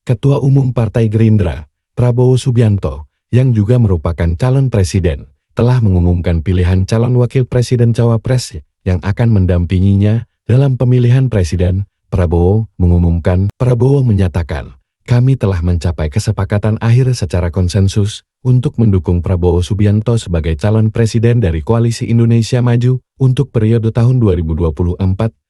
Ketua Umum Partai Gerindra, Prabowo Subianto, yang juga merupakan calon presiden, telah mengumumkan pilihan calon wakil presiden cawapres yang akan mendampinginya dalam pemilihan presiden. Prabowo menyatakan, kami telah mencapai kesepakatan akhir secara konsensus untuk mendukung Prabowo Subianto sebagai calon presiden dari Koalisi Indonesia Maju untuk periode tahun 2024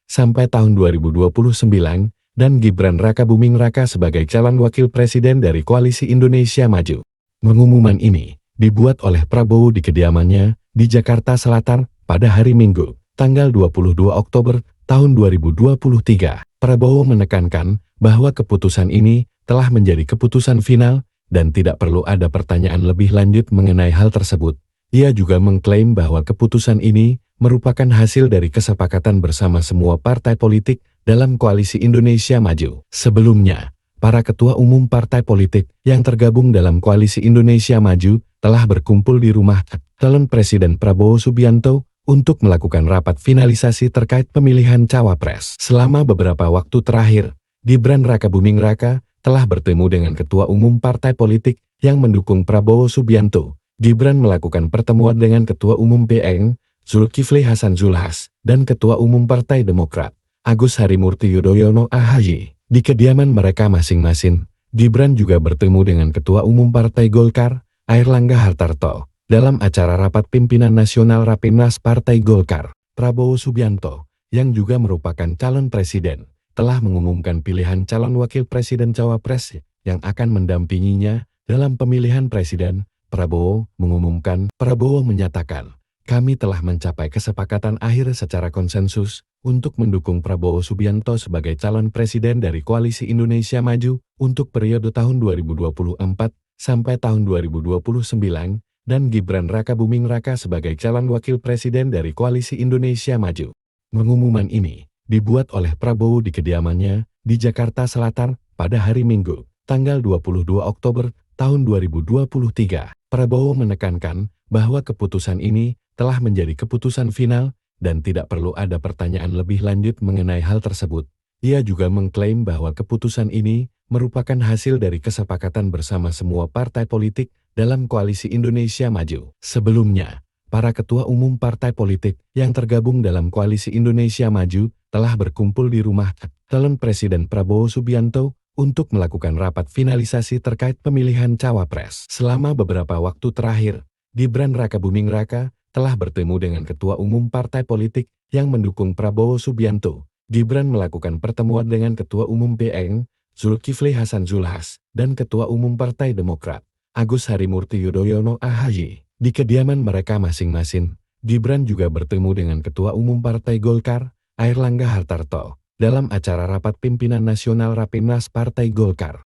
sampai tahun 2029, dan Gibran Rakabuming Raka sebagai calon wakil presiden dari Koalisi Indonesia Maju. Pengumuman ini dibuat oleh Prabowo di kediamannya di Jakarta Selatan pada hari Minggu, tanggal 22 Oktober tahun 2023. Prabowo menekankan bahwa keputusan ini telah menjadi keputusan final dan tidak perlu ada pertanyaan lebih lanjut mengenai hal tersebut. Ia juga mengklaim bahwa keputusan ini merupakan hasil dari kesepakatan bersama semua partai politik dalam Koalisi Indonesia Maju. Sebelumnya, para ketua umum partai politik yang tergabung dalam Koalisi Indonesia Maju telah berkumpul di rumah calon Presiden Prabowo Subianto untuk melakukan rapat finalisasi terkait pemilihan cawapres. Selama beberapa waktu terakhir, Gibran Rakabuming Raka telah bertemu dengan ketua umum partai politik yang mendukung Prabowo Subianto. Gibran melakukan pertemuan dengan Ketua Umum PN, Zulkifli Hasan Zulhas, dan Ketua Umum Partai Demokrat, Agus Harimurti Yudhoyono (AHY). Di kediaman mereka masing-masing, Gibran juga bertemu dengan Ketua Umum Partai Golkar, Airlangga Hartarto, dalam acara rapat pimpinan nasional Rapimnas Partai Golkar. Prabowo Subianto, yang juga merupakan calon presiden, telah mengumumkan pilihan calon wakil presiden cawapres yang akan mendampinginya dalam pemilihan presiden. Prabowo menyatakan, kami telah mencapai kesepakatan akhir secara konsensus untuk mendukung Prabowo Subianto sebagai calon presiden dari Koalisi Indonesia Maju untuk periode tahun 2024 sampai tahun 2029, dan Gibran Rakabuming Raka sebagai calon wakil presiden dari Koalisi Indonesia Maju. Pengumuman ini dibuat oleh Prabowo di kediamannya di Jakarta Selatan pada hari Minggu, tanggal 22 Oktober tahun 2023. Prabowo menekankan bahwa keputusan ini telah menjadi keputusan final dan tidak perlu ada pertanyaan lebih lanjut mengenai hal tersebut. Ia juga mengklaim bahwa keputusan ini merupakan hasil dari kesepakatan bersama semua partai politik dalam Koalisi Indonesia Maju. Sebelumnya, para ketua umum partai politik yang tergabung dalam Koalisi Indonesia Maju telah berkumpul di rumah calon Presiden Prabowo Subianto untuk melakukan rapat finalisasi terkait pemilihan cawapres. Selama beberapa waktu terakhir, Gibran Rakabuming Raka telah bertemu dengan ketua umum partai politik yang mendukung Prabowo Subianto. Gibran melakukan pertemuan dengan Ketua Umum PN, Zulkifli Hasan Zulhas, dan Ketua Umum Partai Demokrat, Agus Harimurti Yudhoyono (AHY). Di kediaman mereka masing-masing, Gibran juga bertemu dengan Ketua Umum Partai Golkar, Airlangga Hartarto, dalam acara rapat pimpinan nasional Rapimnas Partai Golkar.